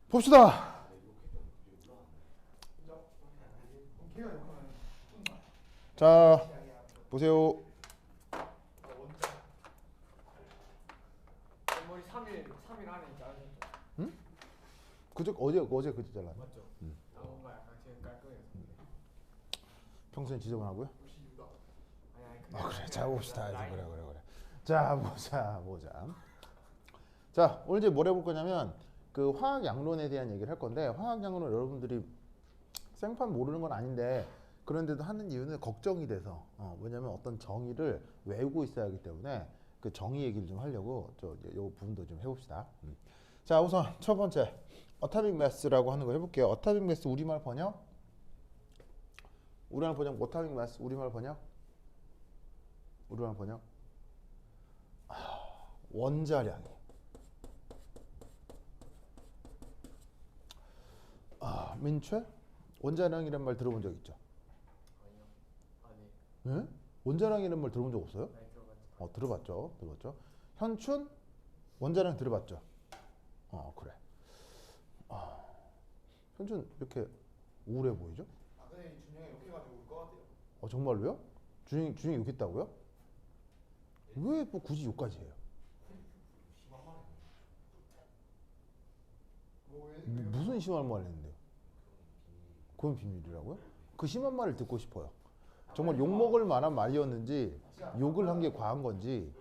봅시다. 자, 보세요. 머리 3일 안에 자르셨죠? 응? 어제 그제 잘랐네. 맞죠? 뭔가 약간 지금 깔끔해서. 평소엔 지저분하고요? 아니 그래. 자, 봅시다. 그래. 자, 보자. 자, 오늘 이제 뭘 해볼 거냐면 그 화학 양론에 대한 얘기를 할 건데, 화학 양론을 여러분들이 생판 모르는 건 아닌데 그런데도 하는 이유는 걱정이 돼서 왜냐면 어떤 정의를 외우고 있어야 하기 때문에 그 정의 얘기를 좀 하려고 요 부분도 좀 해봅시다. 자, 우선 첫 번째 어타믹 매스라고 하는 거 해볼게요. 어타믹 매스 우리말 번역? 어타믹 매스 우리말 번역? 원자량이 민채? 원자량이란 말 들어본 적 있죠? 아니요. 아니. 예? 원자량이란 말 들어본 적 없어요? 아니 들어봤죠. 들어봤죠. 현춘? 원자량 들어봤죠? 그래. 현춘 이렇게 우울해 보이죠? 근데 준영이 욕해가지고 올 것 같아요. 정말로요? 준영이 욕했다고요? 왜 뭐 굳이 욕까지 해요? 심한 말이네. 무슨 심한 말을 했는데요? 그건 비밀이라고요? 그 심한 말을 듣고 싶어요. 정말 욕먹을 만한 말이었는지 욕을 한 게 과한 건지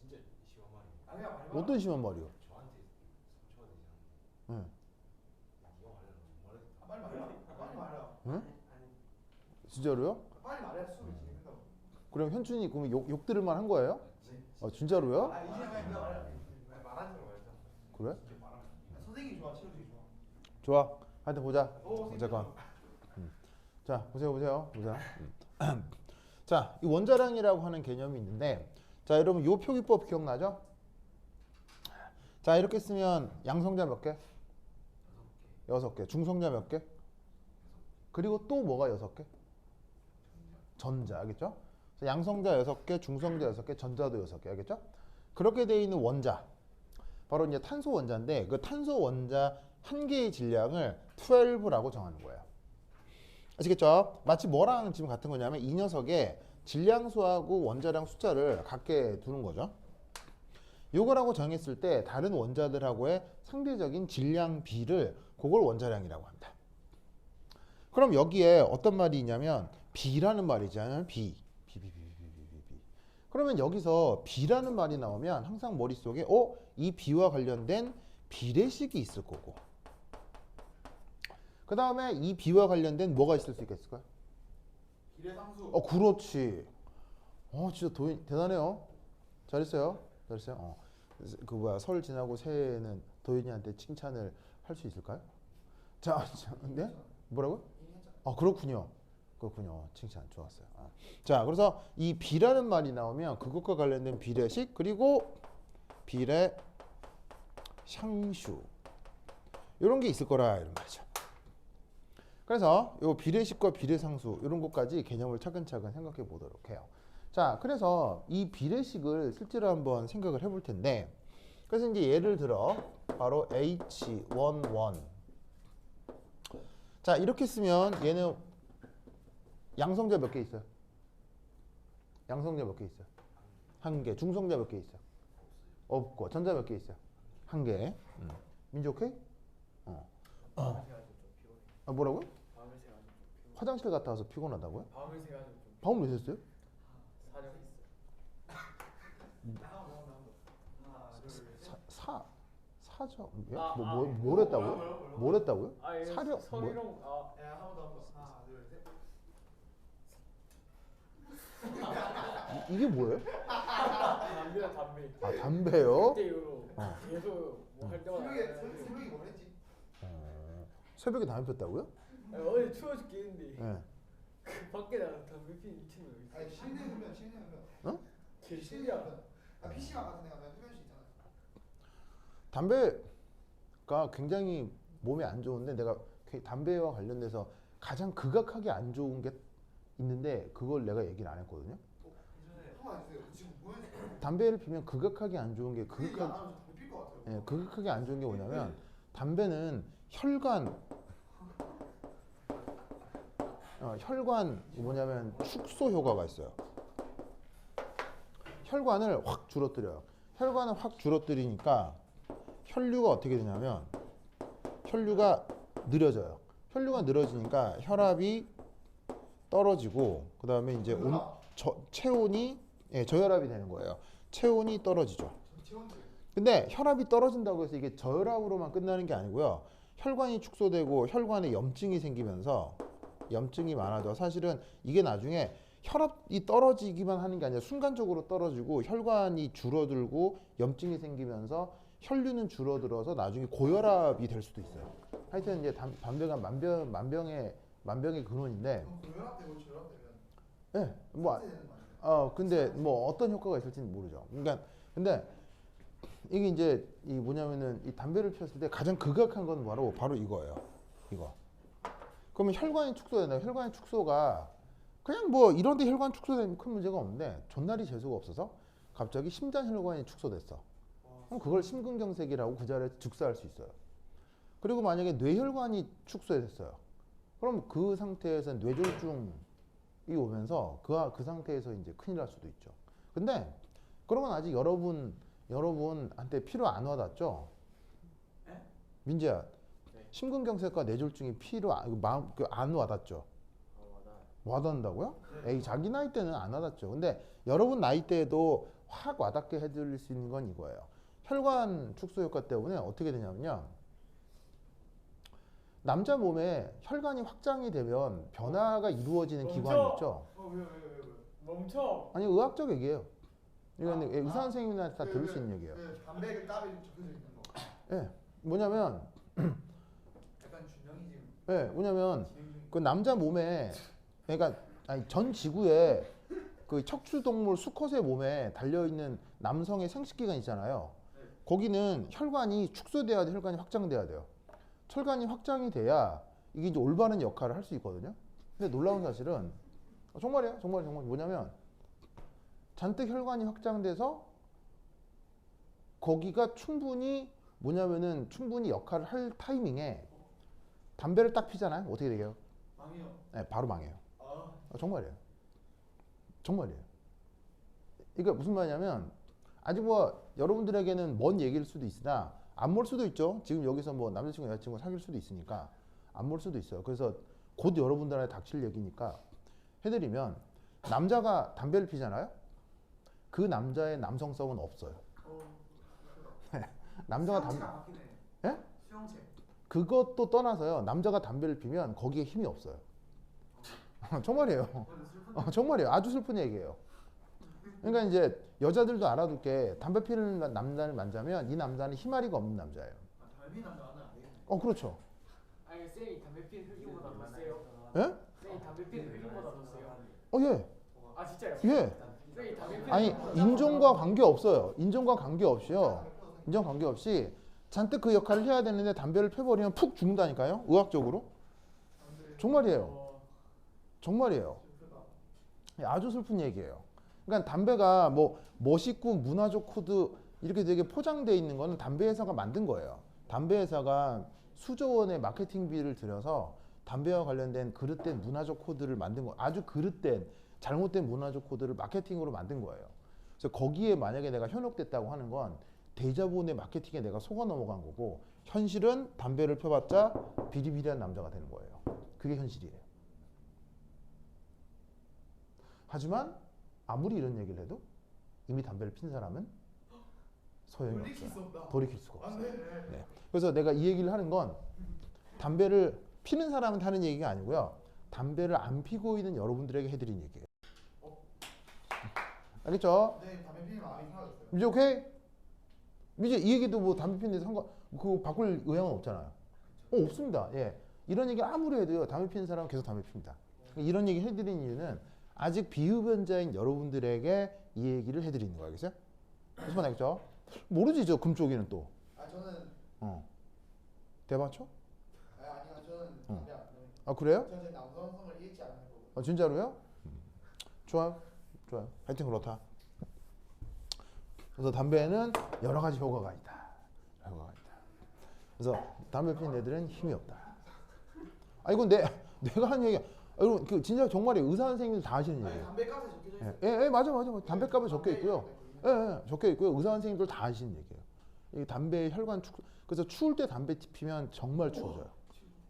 진짜 심한 말이에요. 아니야 말해봐. 어떤 심한 말이요? 저한테 상처가 되지 응. 않는. 네가 말하는 건 말해. 빨리 말해라. 응? 진짜로요? 빨리 말해야 수업이 진행된다고. 그럼 현춘이 그럼 욕 들을 만 한 거예요? 진짜로요? 이제 네가 말해라. 말하는 거 말자. 그래? 선생님이 좋아, 치료생이 좋아. 좋아. 하여튼 보자. 오, 잠깐. 자, 보세요. 자, 이 원자량이라고 하는 개념이 있는데, 자, 여러분 요 표기법 기억나죠? 자, 이렇게 쓰면 양성자 몇 개? 6개. 중성자 몇 개? 그리고 또 뭐가 6개? 전자, 알겠죠? 그래서 양성자 6개, 중성자 6개, 전자도 6개, 알겠죠? 그렇게 돼 있는 원자. 바로 이제 탄소 원자인데, 그 탄소 원자 한 개의 질량을 12라고 정하는 거예요. 아시겠죠? 마치 뭐랑 지금 같은 거냐면 이 녀석의 질량수하고 원자량 숫자를 같게 두는 거죠. 요거라고 정했을 때 다른 원자들하고의 상대적인 질량 비를 그걸 원자량이라고 합니다. 그럼 여기에 어떤 말이 있냐면 B라는 말이 있잖아요. B. 그러면 여기서 B라는 말이 나오면 항상 머릿속에 이 B와 관련된 비례식이 있을 거고 그 다음에 이 B와 관련된 뭐가 있을 수 있겠을까요? 비례상수. 그렇지. 진짜 대단해요. 잘했어요. 설 지나고 새해에는 도윤이한테 칭찬을 할 수 있을까요? 자, 네? 뭐라고요? 그렇군요. 칭찬 좋았어요. 자, 그래서 이 B라는 말이 나오면 그것과 관련된 비례식 그리고 비례 상수 이런 게 있을 거라 이런 말이죠. 그래서 요 비례식과 비례상수 이런 것까지 개념을 차근차근 생각해 보도록 해요. 자, 그래서 이 비례식을 실제로 한번 생각을 해볼 텐데, 그래서 이제 예를 들어 바로 H11. 자, 이렇게 쓰면 얘는 양성자 몇 개 있어요? 한 개. 중성자 몇 개 있어요? 없고. 전자 몇 개 있어요? 한 개. 민지 오케이? 밤을 새가지고 좀 피곤해. 뭐라고요? 밤을 새가지고 좀 피곤해. 화장실 갔다 와서 피곤하다고요? 밤을 새가지고 좀 밤을 왜 샜어요? 사정이 있어. 하나, 둘, 셋. 사정? 아, 뭘 했다고요? 뭘 했다고요? 사령? 서리롱 야, 한 번 더. 하나, 둘, 셋. 이게 뭐예요? 담배야 담배. 담배요? 그때 이후로 계속 뭐 할 때마다 새벽이 뭘 했지? 새벽에 담배 폈다고요? 어제 추워 죽겠는데 네. 그 밖에 나가서 담배 피는 미친놈 있어. 아니, 실내 흡연. 개 실내 신기하다. 흡연. PC방 같은 데 가면 흡연실 있잖아. 담배가 굉장히 몸에 안 좋은데 내가 담배와 관련돼서 가장 극악하게 안 좋은 게 있는데 그걸 내가 얘기를 안 했거든요. 한번 해주세요. 지금 보여주세요. 담배를 피면 극악하게 안 좋은 게 그 얘기 안 하면 담배 필것 같아요. 극악하게 안 좋은 게 뭐냐면 담배는 혈관 뭐냐면 축소 효과가 있어요. 혈관을 확 줄어들여요. 혈관을 확 줄어들이니까 혈류가 어떻게 되냐면 혈류가 느려져요. 혈류가 늘어지니까 혈압이 떨어지고 그 다음에 이제 체온이 저혈압이 되는 거예요. 체온이 떨어지죠. 근데 혈압이 떨어진다고 해서 이게 저혈압으로만 끝나는 게 아니고요. 혈관이 축소되고 혈관에 염증이 생기면서 염증이 많아져. 사실은 이게 나중에 혈압이 떨어지기만 하는 게 아니라 순간적으로 떨어지고 혈관이 줄어들고 염증이 생기면서 혈류는 줄어들어서 나중에 고혈압이 될 수도 있어요. 하여튼 이제 담배가 만병의 근원인데. 고혈압 되고 저혈압 네, 되면 근데 뭐 어떤 효과가 있을지는 모르죠. 그러니까 근데 이게 이제 이 뭐냐면은 이 담배를 피웠을 때 가장 극악한 건 바로 이거예요. 이거. 그러면 혈관이 축소된다. 혈관의 축소가 그냥 뭐 이런데 혈관 축소되면 큰 문제가 없는데 전날이 재수가 없어서 갑자기 심장 혈관이 축소됐어. 그럼 그걸 심근경색이라고 그 자리에 즉사할 수 있어요. 그리고 만약에 뇌혈관이 축소됐어요. 그럼 그 상태에서 뇌졸중이 오면서 그 상태에서 이제 큰일 날 수도 있죠. 근데 그런 건 아직 여러분한테 피로 안 와닿죠? 민재야, 심근경색과 뇌졸중이 피로 안 와닿죠? 와닿는다고요? 에이, 자기 나이 때는 안 와닿죠. 근데 여러분 나이 때에도 확 와닿게 해드릴 수 있는 건 이거예요. 혈관 축소 효과 때문에 어떻게 되냐면요. 남자 몸에 혈관이 확장이 되면 변화가 이루어지는 기관이 있죠. 왜? 멈춰. 아니, 의학적 얘기예요. 이건 의사 선생님한테 다 들을 수 있는 얘기예요. 담배를 땀에 적혀져 있는 거. 예, 뭐냐면, 약간 준영이 지금 예, 뭐냐면 진행 중. 그 남자 몸에, 그러니까 아니, 전 지구에 그 척추동물 수컷의 몸에 달려 있는 남성의 생식기관 있잖아요. 거기는 혈관이 축소돼야 돼, 혈관이 확장돼야 돼요. 혈관이 확장이 돼야 이게 이제 올바른 역할을 할 수 있거든요. 근데 놀라운 사실은 정말이에요, 정말 뭐냐면 잔뜩 혈관이 확장돼서 거기가 충분히 역할을 할 타이밍에 담배를 딱 피잖아요. 어떻게 되게요? 망해요. 네, 바로 망해요. 아, 정말이에요. 그러니까 무슨 말이냐면 아직 뭐 여러분들에게는 먼 얘기일 수도 있으나 안 몰 수도 있죠. 지금 여기서 뭐 남자친구 여자친구 사귈 수도 있으니까 안 몰 수도 있어요. 그래서 곧 여러분들한테 닥칠 얘기니까 해드리면, 남자가 담배를 피잖아요. 그 남자의 남성성은 없어요. 남자가 수영체가 바뀌네. 예? 수영체. 그것도 떠나서요. 남자가 담배를 피면 거기에 힘이 없어요. 정말이에요. 정말이에요. 아주 슬픈 얘기예요. 그러니까 이제 여자들도 알아둘 게, 담배 피는 남자를 만나면 이 남자는 희마리가 없는 남자예요. 달비 남자 하나 안 되겠네. 그렇죠. 아니 쌤이 담배 피는 흑인보다 더 세요? 예? 쌤이 담배 피는 흑인보다 더 세요? 예. 아 진짜요? 예. 쌤이 담배 피는 아니, 흑인보다 인종과 관계 없어요. 인종과 관계 없이요. 인종 관계 없이 잔뜩 그 역할을 해야 되는데 담배를 펴버리면 푹 죽는다니까요. 의학적으로. 정말이에요. 정말이에요. 아주 슬픈 얘기예요. 그러니까 담배가 뭐 멋있고 문화적 코드 이렇게 되게 포장되어 있는 거는 담배 회사가 만든 거예요. 담배 회사가 수조 원의 마케팅비를 들여서 담배와 관련된 그릇된 문화적 코드를 만든 거, 아주 그릇된 잘못된 문화적 코드를 마케팅으로 만든 거예요. 그래서 거기에 만약에 내가 현혹됐다고 하는 건 대자본의 마케팅에 내가 속아 넘어간 거고, 현실은 담배를 펴봤자 비리비리한 남자가 되는 거예요. 그게 현실이에요. 하지만 아무리 이런 얘기를 해도 이미 담배를 핀 사람은 소용이 돌이킬 수 없어요. 없다. 돌이킬 수가 안 없어요. 돼. 네. 그래서 내가 이 얘기를 하는 건 담배를 피는 사람한테 하는 얘기가 아니고요. 담배를 안 피고 있는 여러분들에게 해드린 얘기예요. 알겠죠? 네, 담배 피는 마음이 사라졌어요. 이제 오케이? 이제 이 얘기도 뭐 담배 피는 데 그거 바꿀 의향은 없잖아요. 없습니다. 예. 이런 얘기 아무리 해도요. 담배 피는 사람은 계속 담배 핍니다. 이런 얘기 해드린 이유는 아직 비흡연자인 여러분들에게 이 얘기를 해드리는 거예요. 알겠어요? 무슨 말 알겠죠? 모르지, 저 금쪽이는 또. 저는 대박쳐? 아니요, 저는 담배 안 피워요. 아, 그래요? 저는 제 남성성을 잃지 않는 거고. 진짜로요? 좋아요. 하여튼 그렇다. 그래서 담배에는 여러 가지 효과가 있다. 그래서 담배 피는 애들은 힘이 없다. 아 이건 내가 한 얘기야. 여러분 그 진짜 정말이 의사 선생님들 다 하시는 아니 얘기예요. 담배값에 적혀져 있어요. 예, 맞아. 담배값에 적혀 있고요. 예, 적혀 있고요. 의사 선생님들 다 하시는 얘기예요. 이 담배 혈관 그래서 추울 때 담배 피면 정말 추워져요.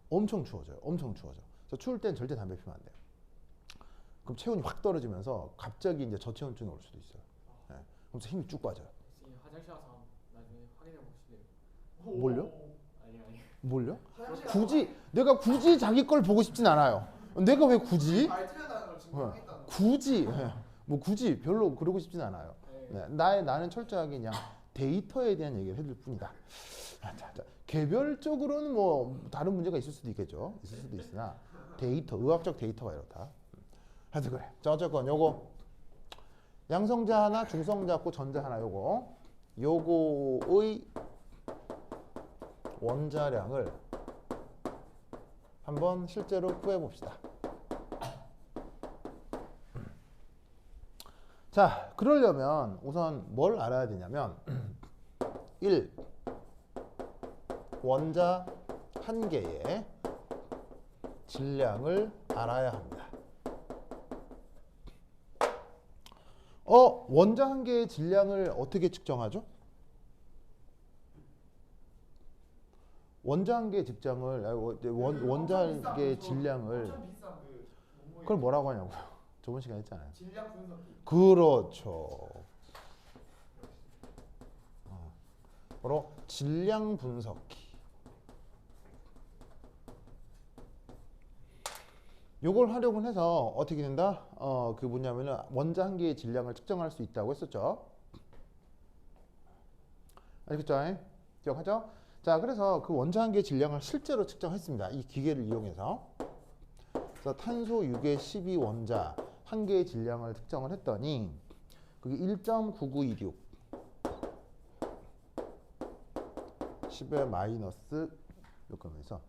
엄청 추워져요. 그래서 추울 땐 절대 담배 피면 안 돼요. 그럼 체온이 확 떨어지면서 갑자기 이제 저체온증이 올 수도 있어요. 예, 그러면서 힘이 쭉 빠져요. 선생님 화장실 와서 나중에 확인해 보실래요? 뭘요? 아니. 뭘요? 화장실 내가 굳이 자기 걸 보고 싶진 않아요. 내가 왜 굳이? 말틀렸다는 걸 증명했다는 거. 굳이 뭐 굳이 별로 그러고 싶진 않아요. 네. 나는 철저하게 그냥 데이터에 대한 얘기를 해줄 뿐이다. 자, 개별적으로는 뭐 다른 문제가 있을 수도 있겠죠. 있을 수도 있으나 데이터, 의학적 데이터가 이렇다. 하여튼 그래. 자, 어쨌건 요거 양성자 하나, 중성자 없고 전자 하나 요거의 원자량을 한번 실제로 구해 봅시다. 자, 그러려면 우선 뭘 알아야 되냐면 1. 원자 한 개의 질량을 알아야 합니다. 원자 한 개의 질량을 어떻게 측정하죠? 원자 한 개의 직장을 원자 한 개의 질량을 엄청 비싼 그 몸무게. 그걸 뭐라고 하냐고요? 저번 시간에 했잖아요. 질량 분석기. 그렇죠. 바로 질량 분석기. 요걸 활용을 해서 어떻게 된다? 그 뭐냐면은 원자 한 개의 질량을 측정할 수 있다고 했었죠. 알겠죠? 기억하죠? 자, 그래서 그 원자 한 개의 질량을 실제로 측정했습니다. 이 기계를 이용해서. 그래서 탄소 유괴 12 원자 한 개의 질량을 측정을 했더니 그게 1.9926 10의 마이너스 몇 그램에서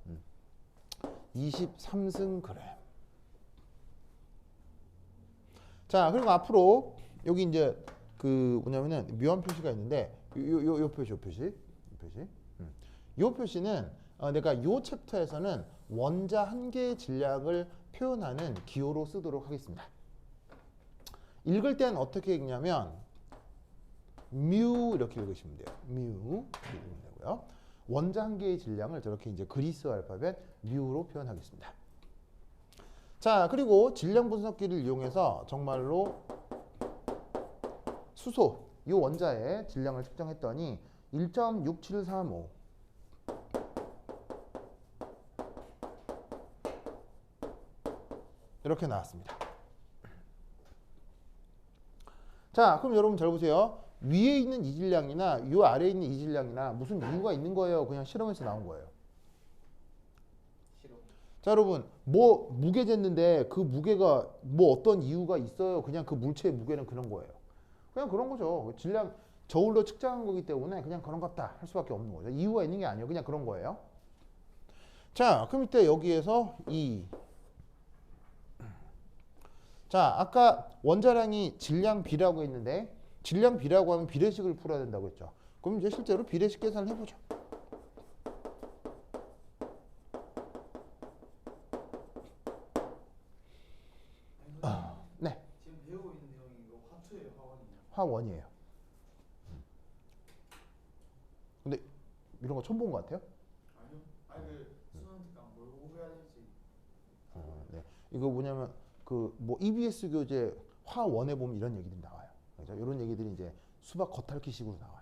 23승 그램. 자, 그리고 앞으로 여기 이제 그 뭐냐면은 묘한 표시가 있는데 요 표시. 요 표시는 내가 요 챕터에서는 원자 한 개의 질량을 표현하는 기호로 쓰도록 하겠습니다. 읽을 땐 어떻게 읽냐면 뮤 이렇게 읽으시면 돼요. 뮤 이렇게 읽으면 되고요. 원자 한 개의 질량을 저렇게 이제 그리스 알파벳 뮤로 표현하겠습니다. 자, 그리고 질량 분석기를 이용해서 정말로 수소 이 원자의 질량을 측정했더니 1.6735 이렇게 나왔습니다. 자, 그럼 여러분 잘 보세요. 위에 있는 이 질량이나 이 아래에 있는 이 질량이나 무슨 이유가 있는 거예요? 그냥 실험에서 나온 거예요. 자, 여러분 뭐 무게 쟀는데 그 무게가 뭐 어떤 이유가 있어요? 그냥 그 물체의 무게는 그런 거예요. 그냥 그런 거죠. 질량 저울로 측정한 거기 때문에 그냥 그런 것 같다 할 수밖에 없는 거죠. 이유가 있는 게 아니에요. 그냥 그런 거예요. 자, 그럼 이때 여기에서 자, 아까 원자량이 질량 B라고 했는데 질량 B라고 하면 비례식을 풀어야 된다고 했죠. 그럼 이제 실제로 비례식 계산을 해보죠. 네. 지금 배우고 있는 내용이 이거 화투예요, 화원이에요? 화원이에요. 근데 이런 거 처음 본 것 같아요? 아니요. 아니 그 수능특강 뭘 공부해야 될지. 네. 이거 뭐냐면 그 뭐 EBS 교재 화원에 보면 이런 얘기들이 나와요. 그렇죠? 이런 얘기들이 이제 수박 겉핥기식으로 나와요.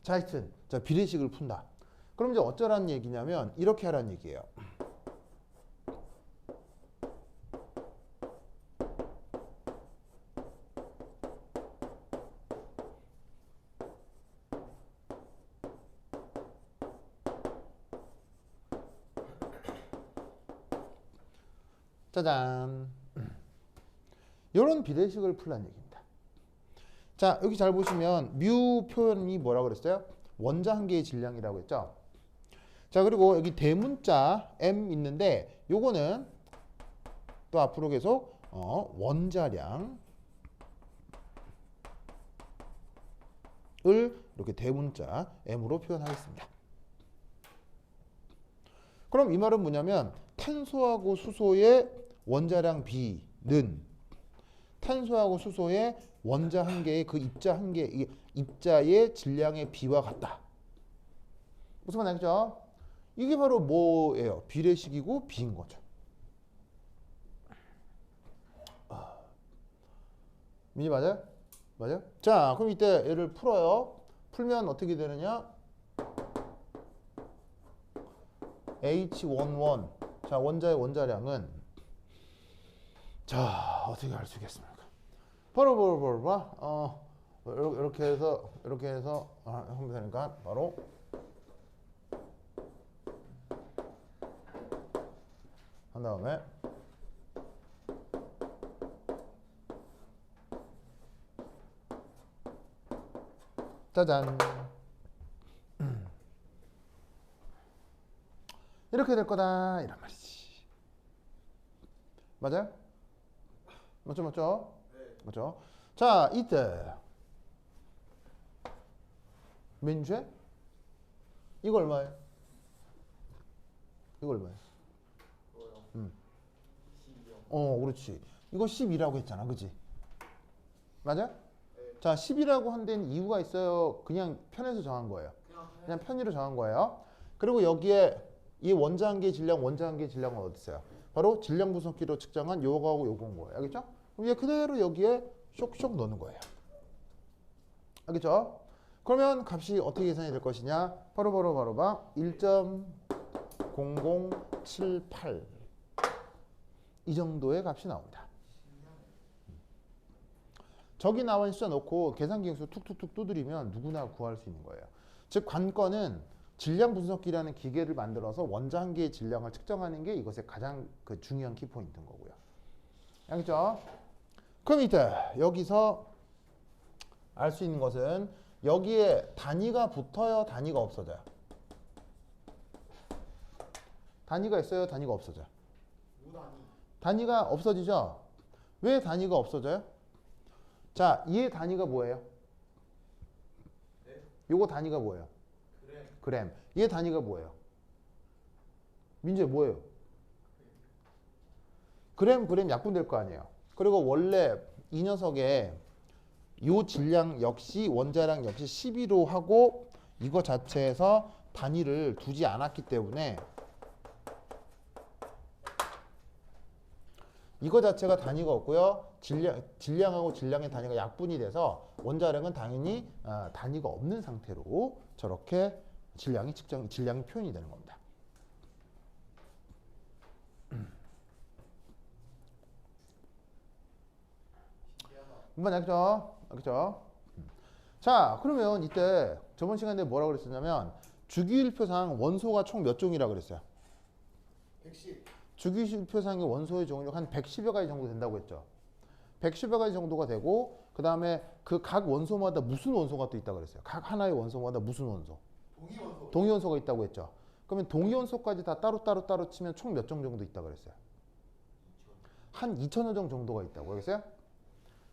자, 하여튼 자, 비례식을 푼다. 그럼 이제 어쩌라는 얘기냐면 이렇게 하라는 얘기예요. 짜잔. 이런 비례식을 풀라는 얘기입니다. 자, 여기 잘 보시면 뮤 표현이 뭐라고 그랬어요? 원자 한 개의 질량이라고 했죠. 자, 그리고 여기 대문자 M 있는데 요거는 또 앞으로 계속 원자량을 이렇게 대문자 M으로 표현하겠습니다. 그럼 이 말은 뭐냐면 탄소하고 수소의 원자량 B는 탄소하고 수소의 원자 한 개의 그 입자 한 개, 이게 입자의 질량의 B와 같다. 무슨 말 알겠죠? 이게 바로 뭐예요? 비례식이고 B인 거죠. 민지 맞아요? 맞아요? 자, 그럼 이때 얘를 풀어요. 풀면 어떻게 되느냐? H11. 자, 원자의 원자량은 자, 어떻게 알 수 있겠습니까? 바로 봐. 이렇게 해서 하면 되니까 바로 한 다음에 짜잔. 이렇게 될 거다 이란 말이지. 맞아요? 맞죠? 맞죠? 자, 이때 민주에 이거 얼마예요? 이거 얼마예요? 뭐요? 12요. 그렇지. 이거 10이라고 했잖아, 그지? 맞아? 네. 자, 10이라고 한 데는 이유가 있어요? 그냥 편에서 정한 거예요? 그냥 편의로 정한 거예요. 그리고 여기에 이 원자 한 개의 질량, 원자 한 개의 질량은 어디 있어요? 바로 질량 분석기로 측정한 요거하고 요거인 거예요. 알겠죠? 그럼 얘 그대로 여기에 쇽쇽 넣는 거예요. 알겠죠? 그러면 값이 어떻게 계산이 될 것이냐? 바로 봐. 1.0078 이 정도의 값이 나옵니다. 저기 나와 있는 숫자 넣고 계산기 용수 툭툭툭 두드리면 누구나 구할 수 있는 거예요. 즉 관건은 질량 분석기라는 기계를 만들어서 원자 한 개의 질량을 측정하는 게 이것의 가장 중요한 키포인트인 거고요. 알겠죠? 그럼 이때 여기서 알 수 있는 것은 여기에 단위가 붙어요, 단위가 없어져요? 단위가 있어요, 단위가 없어져요? 무단위. 단위가 없어지죠? 왜 단위가 없어져요? 자, 얘 단위가 뭐예요? 네? 요거 단위가 뭐예요? 그램. 얘 단위가 뭐예요? 민재 뭐예요? 그램 약분될 거 아니에요. 그리고 원래 이 녀석의 요 질량 역시 원자량 역시 12로 하고 이거 자체에서 단위를 두지 않았기 때문에 이거 자체가 단위가 없고요. 질량하고 질량의 단위가 약분이 돼서 원자량은 당연히 단위가 없는 상태로 저렇게 질량이 표현이 되는 겁니다. 이번 알겠죠? 자, 그러면 이때 저번 시간에 뭐라고 그랬었냐면 주기율표상 원소가 총 몇 종이라고 그랬어요? 110. 주기율표상의 원소의 종류가 한 110여 가지 정도 된다고 했죠. 110여 가지 정도가 되고 그 다음에 그 각 원소마다 무슨 원소가 또 있다고 그랬어요. 각 하나의 원소마다 무슨 원소? 동위원소. 동위원소가 있다고 했죠. 그러면 동위원소까지 다 따로 치면 총 몇 종 정도 있다고 그랬어요? 한 2천여 종 정도가 있다고 그랬어요?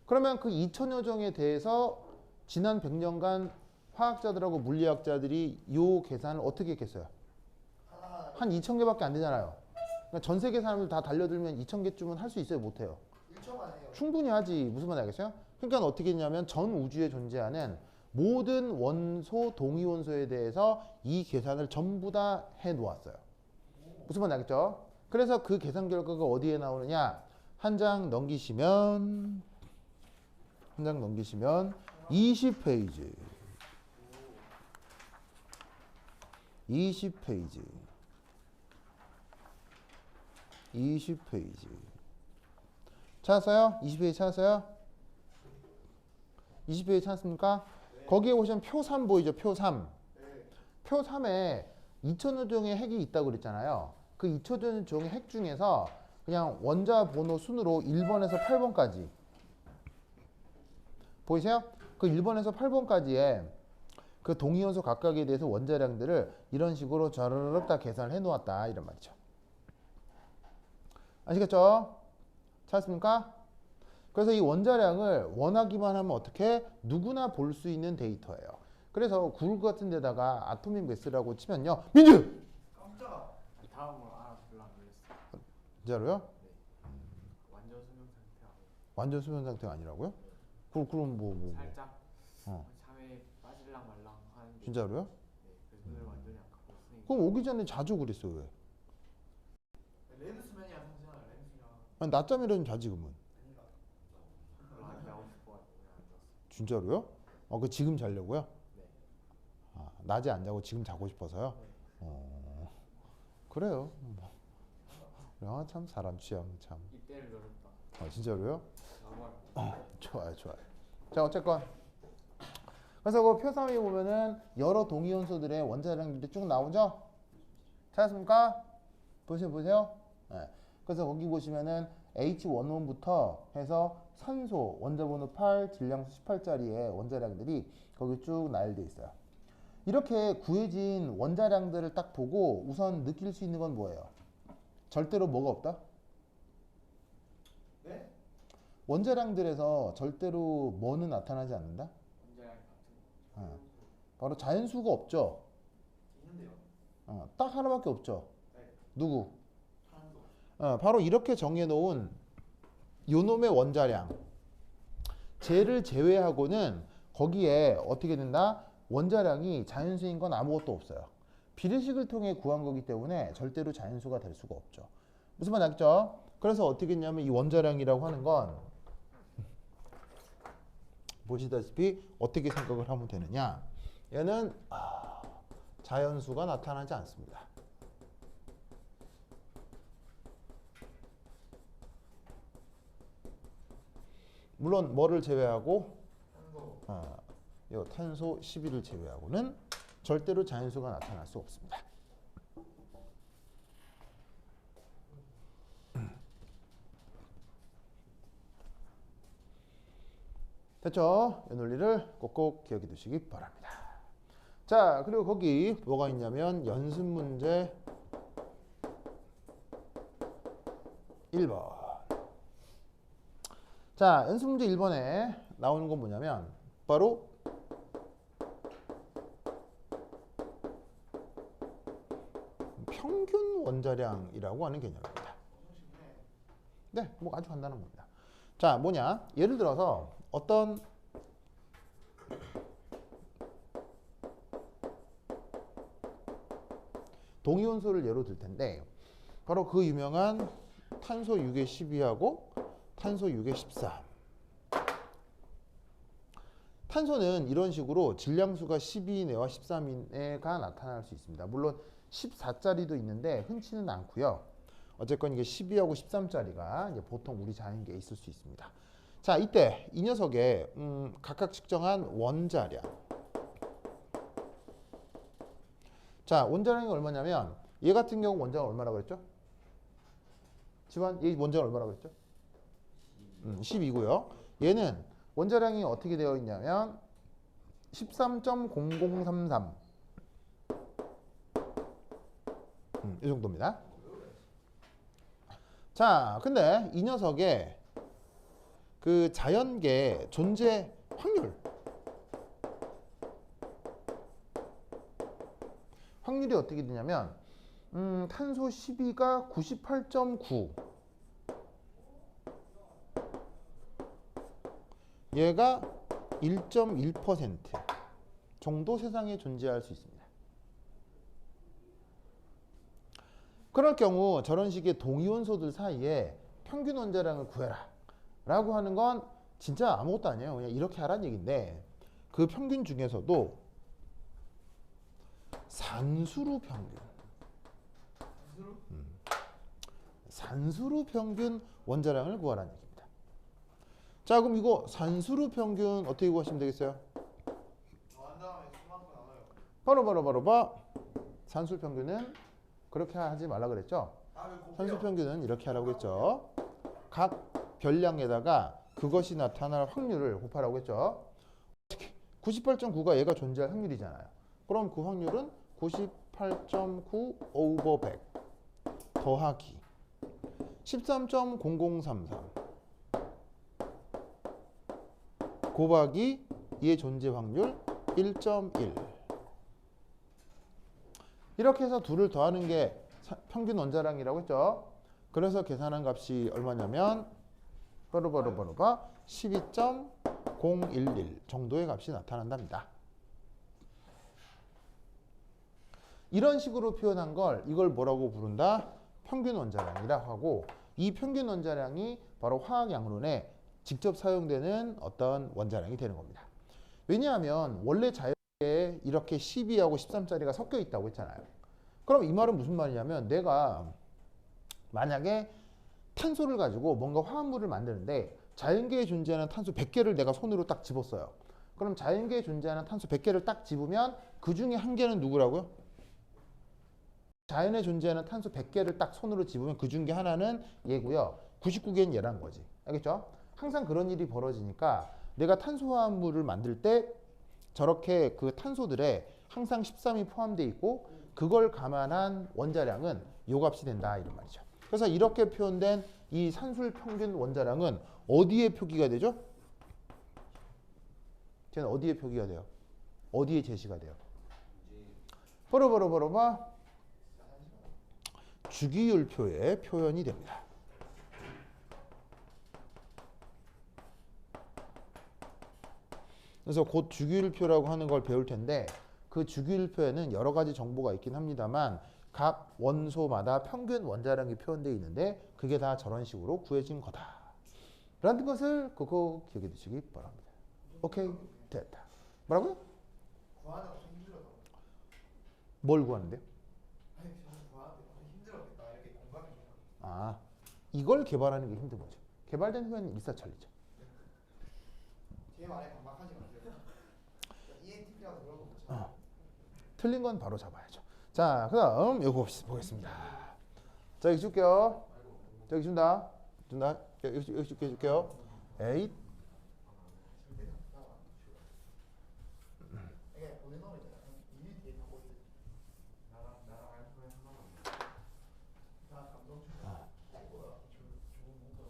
그러면 그 2천여 종에 대해서 지난 100년간 화학자들하고 물리학자들이 이 계산을 어떻게 했겠어요? 한 2,000개밖에 안 되잖아요. 그러니까 전 세계 사람들 다 달려들면 2,000개쯤은 할 수 있어요? 못해요? 1초만 해요. 충분히 하지. 무슨 말 알겠어요? 그러니까 어떻게 했냐면 전 우주에 존재하는 모든 원소, 동위원소에 대해서 이 계산을 전부 다 해놓았어요. 무슨 말 알겠죠? 그래서 그 계산 결과가 어디에 나오느냐? 한 장 넘기시면 20페이지. 20페이지. 찾았어요? 20페이지 찾았어요? 20페이지 찾았습니까? 네. 거기에 보시면 표 3 보이죠? 표 3. 네. 표 3에 2천여 종의 핵이 있다고 그랬잖아요. 그 2천여 종의 핵 중에서 그냥 원자 번호 순으로 1번에서 8번까지 보이세요? 그 1번에서 8번까지의 그 동위원소 각각에 대해서 원자량들을 이런 식으로 자르륵 다 계산을 해놓았다 이런 말이죠. 아시겠죠? 찾았습니까? 그래서 이 원자량을 원하기만 하면 어떻게 누구나 볼 수 있는 데이터예요. 그래서 구글 같은 데다가 아토믹 매스라고 치면요. 민주! 깜짝아. 다음으로 알아보려고 그랬어요. 진짜로요? 네. 완전 수면 상태 아니고 완전 수면 상태가 아니라고요? 그럼 뭐. 살짝 어. 잠에 빠질랑 말랑 하는데. 진짜로요? 네. 그래서 눈을 완전히 안 감고 선생님. 그럼 오기 전에 자주 그랬어 왜? 레드 수면이야 상승아 레드 수면. 아니, 낮잠이라도 자지 그러면. 아니가. 별로 안 자고 싶어가지고 그냥 안 잤어요. 진짜로요? 그 지금 자려고요? 네. 아, 낮에 안 자고 지금 자고 싶어서요? 네. 그래요. 뭐. 참 사람 취향 참. 이때를 노렸다. 진짜로요? 정말. 좋아요. 자, 어쨌건 그래서 그 표 3에 보면은 여러 동위원소들의 원자량들이 쭉 나오죠? 찾았습니까? 보세요. 네. 그래서 거기 보시면은 H11부터 해서 산소 원자번호 8, 질량수 18짜리의 원자량들이 거기 쭉 나열되어 있어요. 이렇게 구해진 원자량들을 딱 보고 우선 느낄 수 있는 건 뭐예요? 절대로 뭐가 없다? 네? 원자량들에서 절대로 뭐는 나타나지 않는다? 원자량 같은 거. 바로 자연수가 없죠. 있는데요. 딱 하나밖에 없죠. 네. 누구? 탄소. 바로 이렇게 정해놓은 요놈의 원자량 쟤를 제외하고는 거기에 어떻게 된다? 원자량이 자연수인 건 아무것도 없어요. 비례식을 통해 구한 거기 때문에 절대로 자연수가 될 수가 없죠. 무슨 말 알겠죠? 그래서 어떻게 했냐면 이 원자량이라고 하는 건 보시다시피 어떻게 생각을 하면 되느냐? 얘는 자연수가 나타나지 않습니다. 물론 뭐를 제외하고 탄소. 요 탄소 12를 제외하고는 절대로 자연수가 나타날 수 없습니다. 됐죠? 이 논리를 꼭꼭 기억해 두시기 바랍니다. 자, 그리고 거기 뭐가 있냐면 연습 문제 1번. 자, 연습 문제 1번에 나오는 건 뭐냐면 바로 평균 원자량이라고 하는 개념입니다. 네, 뭐 아주 간단한 겁니다. 자, 뭐냐? 예를 들어서 어떤 동위원소를 예로 들 텐데 바로 그 유명한 탄소 6의 12하고 탄소 6의 13. 탄소는 이런 식으로 질량수가 12 이내와 13 이내가 나타날 수 있습니다. 물론 14짜리도 있는데 흔치는 않고요. 어쨌건 이게 12하고 13짜리가 이제 보통 우리 자연계에 있을 수 있습니다. 자, 이때 이 녀석의 각각 측정한 원자량. 자, 원자량이 얼마냐면 얘 같은 경우 원자량 얼마라고 그랬죠? 지환, 얘 원자량 얼마라고 그랬죠? 12고요. 얘는 원자량이 어떻게 되어 있냐면 13.0033 이 정도입니다. 자, 근데 이 녀석의 그 자연계 존재 확률이 어떻게 되냐면 탄소 12가 98.9 얘가 1.1% 정도 세상에 존재할 수 있습니다. 그럴 경우 저런 식의 동위원소들 사이에 평균 원자량을 구해라 라고 하는 건 진짜 아무것도 아니에요. 그냥 이렇게 하라는 얘기인데 그 평균 중에서도 산수로 평균 산수로 평균 원자량을 구하라는 얘기입니다. 자, 그럼 이거 산수로 평균 어떻게 구하시면 되겠어요? 더한 다음에 수만큼 나눠요. 바로 산수 평균은 그렇게 하지 말라 그랬죠? 산수 평균은 이렇게 하라고 했죠. 각 별량에다가 그것이 나타날 확률을 곱하라고 했죠. 98.9가 얘가 존재할 확률이잖아요. 그럼 그 확률은 98.9 오버 100 더하기 13.0033 곱하기 얘의 존재 확률 1.1 이렇게 해서 둘을 더하는 게 평균 원자량이라고 했죠. 그래서 계산한 값이 얼마냐면 빠르바르바르바 12.011 정도의 값이 나타난답니다. 이런 식으로 표현한 걸 이걸 뭐라고 부른다? 평균 원자량이라고 하고, 이 평균 원자량이 바로 화학양론에 직접 사용되는 어떤 원자량이 되는 겁니다. 왜냐하면 원래 자연계에 이렇게 12하고 13짜리가 섞여 있다고 했잖아요. 그럼 이 말은 무슨 말이냐면, 내가 만약에 탄소를 가지고 뭔가 화합물을 만드는데 자연계에 존재하는 탄소 100개를 내가 손으로 딱 집었어요. 그럼 자연계에 존재하는 탄소 100개를 딱 집으면 그 중에 한 개는 누구라고요? 자연에 존재하는 탄소 100개를 딱 손으로 집으면 그 중에 하나는 얘고요. 99개는 얘란 거지. 알겠죠? 항상 그런 일이 벌어지니까 내가 탄소화합물을 만들 때 저렇게 그 탄소들에 항상 13이 포함되어 있고, 그걸 감안한 원자량은 요 값이 된다 이런 말이죠. 그래서 이렇게 표현된 이 산술 평균 원자량은 어디에 표기가 되죠? 쟤는 어디에 표기가 돼요? 어디에 제시가 돼요? 버러버러버러봐 주기율표에 표현이 됩니다. 그래서 곧 주기율표라고 하는 걸 배울 텐데, 그 주기율표에는 여러 가지 정보가 있긴 합니다만 각 원소마다 평균 원자량이 표현되어 있는데 그게 다 저런 식으로 구해진 거다 라는 것을 그거 기억해 두시기 바랍니다. 오케이, 됐다. 뭐라고요? 구하는 거 좀 힘들어서. 뭘 구하는데요? 아니 저는 구하는 게 좀 힘들었겠다 이렇게 공감이 좀. 아, 이걸 개발하는 게 힘든 거죠. 개발된 후에는 일사천리죠. 제 말에 반박하지 마세요. ENTP라서 그런 거 못 참. 틀린 건 바로 잡아야죠. 자, 그 다음 요거 보겠습니다. 자, 여기 줄게요. 저기 준다. 여기 줄게요. 에잇. 이게 보내놓으면 이미 뒤에 갖고 있어. 나랑 알고 해서 나 감동 좀. 좋은 뭔가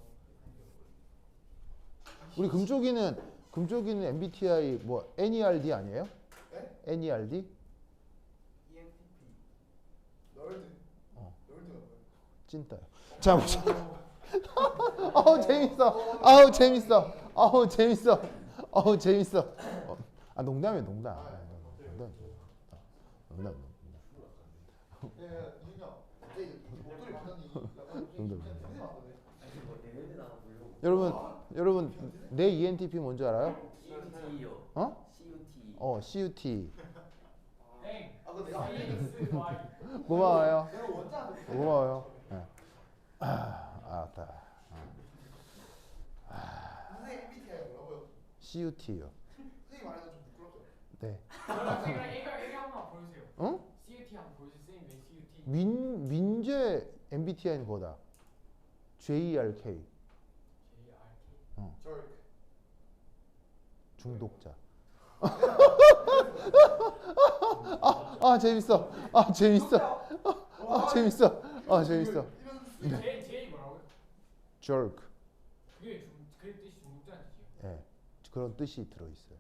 우리 금쪽이는 MBTI 뭐 NERD 아니에요? 네? NERD? ENTP. 널드. 널드가 뭐야? 찐따요. 자, 보자. 어우 재밌어. 아우 재밌어. 어우 재밌어. 어우 재밌어. 아 농담이에요, 농담. 농담. 예, 이준영. 이제 목소리 바뀌었니? 약간 농담. 냄새 맡거든. 여러분 내 ENTP 뭔지 알아요? CUT요. 어? CUT. CUT. 아, 근데 내가 알려줬어. 고마워요. 내가 원자한테. 고마워요. 네. 알았다. 선생님 MBTI 뭐라고요? CUT요. 선생님 말해서 좀 부끄럽죠? 네. 이거 한번 보여주세요. 응? CUT 한번 보여주세요. 쌤, 왜 CUT? 민재 MBTI는 그거다. JRK. JRK. 저렇게. 중독자. 재밌어. 재밌어. 재밌어. 재밌어. J 뭐라고요? jerk. 그게 뜻이 중독자는 뜻이에요. 예. 그런 뜻이 들어 있어요.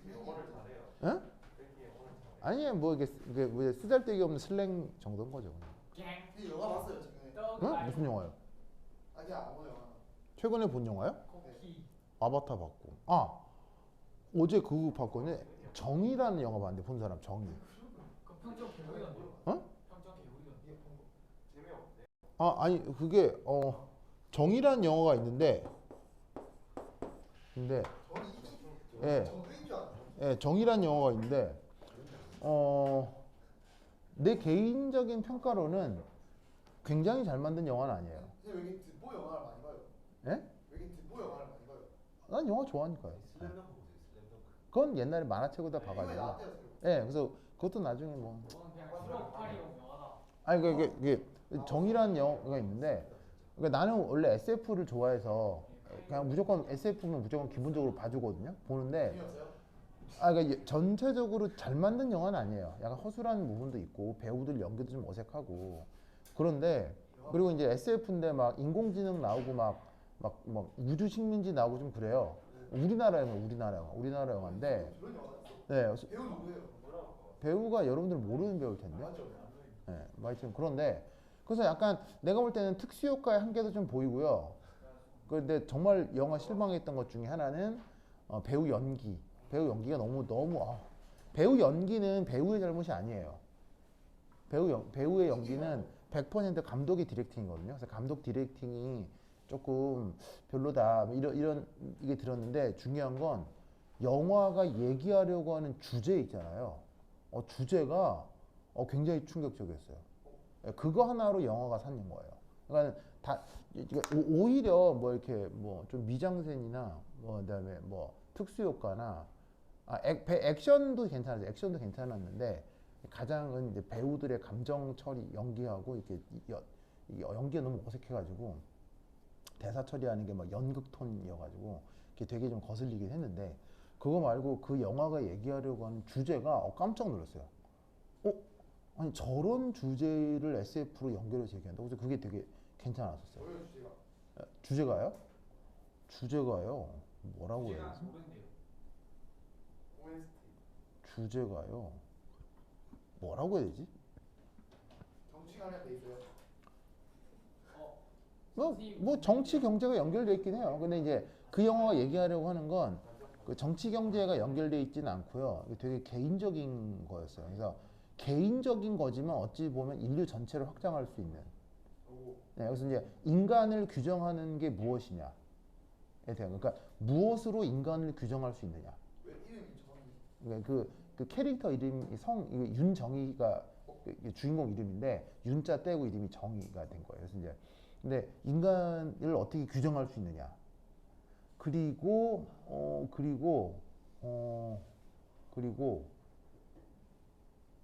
영어를 잘해요. 응? 그렇게 영어를 잘해요. 아니에요. 뭐 이게 뭐 쓰잘데기 없는 슬랭 정도인 거죠. 그냥. 갱. 근데 영화 봤어요 최근에. 응? 무슨 영화요? 아니 아무 영화. 최근에 본 영화요? 코키. 아바타 봤고. 어제 그거 봤거든요. 정이라는 영화 봤는데 본 사람 정이. 그 평점 개구리던데요? 어? 평점 개구리던데. 재미없대. 아니 그게 정이라는 영화가 있는데 예. 정글인 줄 알았어. 예, 정이라는 영화가 있는데 내 개인적인 평가로는 굉장히 잘 만든 영화는 아니에요. 선생님 왜 이렇게 듣보 영화를 많이 봐요? 예? 왜 이렇게 듣보 영화를 많이 봐요? 난 영화 좋아하니까요. 예. 슬램덩크 보세요. 슬램덩크. 그건 옛날에 만화책으로 다 이거에 봐가지고. 나왔대요 예, 그래서 그것도 나중에 뭐. 저는 그냥 기록팔이용 영화다. 아니 그게 정이라는 영화가 있는데, 그러니까 나는 원래 SF를 좋아해서 그냥 무조건 SF면 무조건 기본적으로 봐주거든요. 보는데 재미없어요? 그러니까 전체적으로 잘 만든 영화는 아니에요. 약간 허술한 부분도 있고 배우들 연기도 좀 어색하고 그런데, 그리고 이제 SF인데 막 인공지능 나오고 막 우주 식민지 나오고 좀 그래요. 우리나라 영화인데 그런 영화가 있어? 네, 배우 누구예요? 배우가 여러분들 모르는 배우일 텐데. 맞죠? 네, 하여튼 그런데 그래서 약간 내가 볼 때는 특수효과의 한계도 좀 보이고요. 그런데 정말 영화 실망했던 것 중에 하나는 배우 연기. 배우 연기가 너무 배우 연기는 배우의 잘못이 아니에요. 배우의 연기는 100% 감독의 디렉팅이거든요. 그래서 감독 디렉팅이 조금 별로다. 이런 이게 들었는데 중요한 건 영화가 얘기하려고 하는 주제 있잖아요. 주제가 굉장히 충격적이었어요. 그거 하나로 영화가 사는 거예요. 그러니까 오히려 뭐 이렇게 뭐 좀 미장센이나 뭐 그다음에 뭐 특수효과나 액션도 괜찮았어요. 액션도 괜찮았는데 가장은 이제 배우들의 감정 처리 연기하고 이렇게 연기가 너무 어색해가지고 대사 처리하는 게 막 연극 톤이어가지고 그게 되게 좀 거슬리긴 했는데 그거 말고 그 영화가 얘기하려고 하는 주제가 깜짝 놀랐어요. 아니 저런 주제를 SF로 연결해서 얘기한다고? 그래서 그게 되게 괜찮았었어요. 뭐예요 주제가? 주제가요? 주제가요? 뭐라고 해야 되지? 모르는데요. OST. 주제가요? 뭐라고 해야 되지? 정치관에 돼 있어요. 뭐 정치 경제가 연결돼 있긴 해요. 근데 이제 그 영화가 얘기하려고 하는 건 그 정치 경제가 연결돼 있지는 않고요. 이게 되게 개인적인 거였어요. 그래서 개인적인 거지만 어찌 보면 인류 전체를 확장할 수 있는. 네, 그래서 이제 인간을 규정하는 게 무엇이냐에 대한 그러니까 무엇으로 인간을 규정할 수 있느냐. 왜 이름이 정이? 그러니까 그 캐릭터 이름이 이게 윤정희가 주인공 이름인데 윤자 떼고 이름이 정희가 된 거예요. 그래서 이제 근데 인간을 어떻게 규정할 수 있느냐. 그리고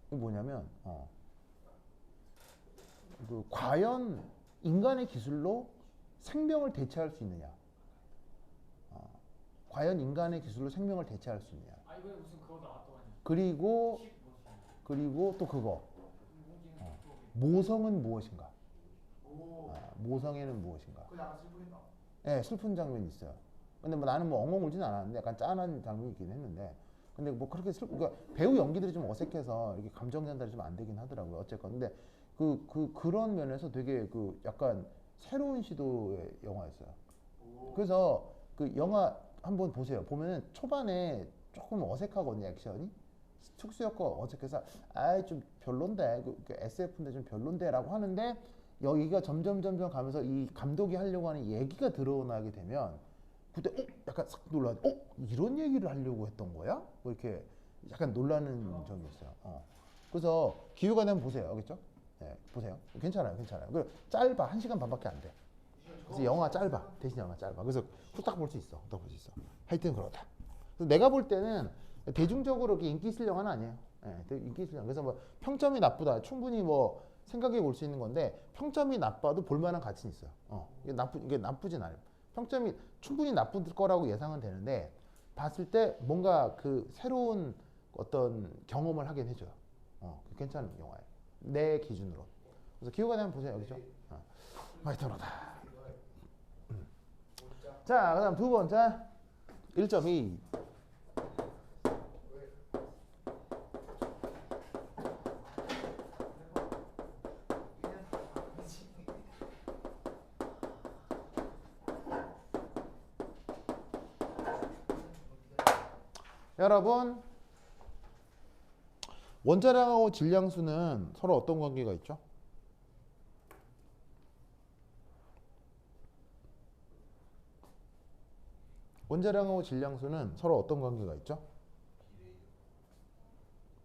이게 뭐냐면 그 과연 인간의 기술로 생명을 대체할 수 있느냐. 과연 인간의 기술로 생명을 대체할 수 있느냐. 아 이번에 무슨 그거 나왔더만요. 그리고 또 그거 모성은 무엇인가? 오. 모성애는 무엇인가? 그 약간 슬프겠다. 네, 슬픈 장면이 있어요. 근데 뭐 나는 뭐 엉엉 울진 않았는데 약간 짠한 장면이 있긴 했는데 근데 뭐 그렇게 그러니까 배우 연기들이 좀 어색해서 이렇게 감정 전달이 좀 안 되긴 하더라고요. 어쨌건 근데 그런 면에서 되게 그 약간 새로운 시도의 영화였어요. 오. 그래서 그 영화 한번 보세요. 보면은 초반에 조금 어색하거든요, 액션이. 특수효과가 어색해서 좀 별론데 그 SF인데 좀 별론데라고 하는데 여기가 점점 가면서 이 감독이 하려고 하는 얘기가 드러나게 되면 그때 약간 싹 놀라. 이런 얘기를 하려고 했던 거야? 뭐 이렇게 약간 놀라는 점이 있어요. 그래서 기회가 되면 보세요, 알겠죠? 네, 보세요. 괜찮아요. 그 짧아 1시간 반밖에 안 돼. 그래서 영화 짧아. 대신 영화 짧아. 그래서 후딱 볼 수 있어. 하여튼 그렇다. 그래서 내가 볼 때는 대중적으로 그렇게 인기 있을 영화는 아니에요. 네, 인기 있을 영화. 그래서 뭐 평점이 나쁘다. 충분히 뭐 생각해 볼 수 있는 건데 평점이 나빠도 볼만한 가치는 있어요. 이게 나쁘진 않아요. 평점이 충분히 나쁠 거라고 예상은 되는데 봤을 때 뭔가 그 새로운 어떤 경험을 하긴 해줘요. 괜찮은 영화예요. 내 기준으로. 그래서 기회가 되면 보세요. 그렇죠? 하여튼 그렇다. 자, 그다음 두 번째 1.2. 여러분, 원자량하고 질량수는 서로 어떤 관계가 있죠? 원자량하고 질량수는 서로 어떤 관계가 있죠?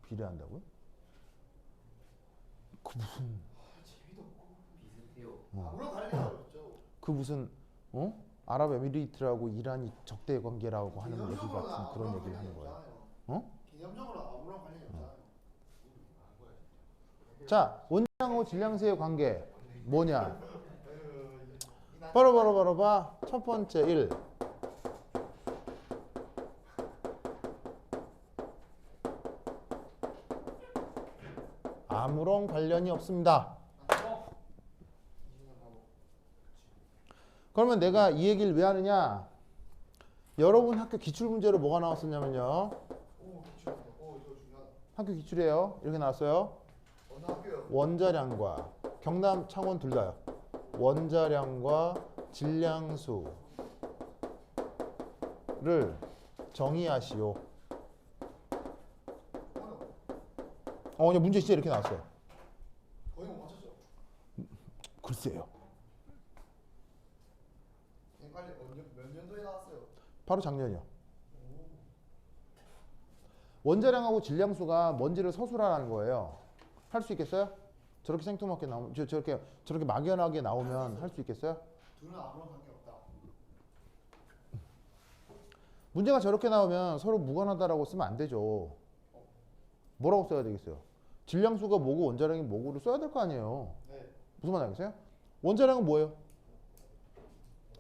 비례한다고요? 그 무슨 아무런 관련이 없죠. 그 무슨 아랍에미리트라고 이란이 적대 관계라고 하는 얘기 같은 그런 얘기를 하는 거예요. 개념적으로 아무런 관련이 없잖아요. 자, 원자량하고 질량수의 관계 뭐냐? 바로 봐. 첫 번째 1. 아무런 관련이 없습니다. 그러면 내가 이 얘기를 왜 하느냐? 여러분 학교 기출문제로 뭐가 나왔었냐면요. 오 기출이요. 오 이거 중요하다. 학교 기출이에요. 이렇게 나왔어요. 어느 학교요? 원자량과 경남, 창원 둘 다요. 원자량과 질량수를 정의하시오. 그냥 문제 진짜 이렇게 나왔어요. 거의 못 맞췄죠? 글쎄요. 빨리 몇 년도에 나왔어요? 바로 작년이요. 원자량하고 질량수가 뭔지를 서술하라는 거예요. 할 수 있겠어요? 저렇게 생뚱맞게 나오면 저렇게 막연하게 나오면 할 수 있겠어요? 둘은 아무런 관계 없다. 문제가 저렇게 나오면 서로 무관하다라고 쓰면 안 되죠. 뭐라고 써야 되겠어요? 질량수가 뭐고 원자량이 뭐고를 써야 될 거 아니에요. 네. 무슨 말 알겠어요? 원자량은 뭐예요?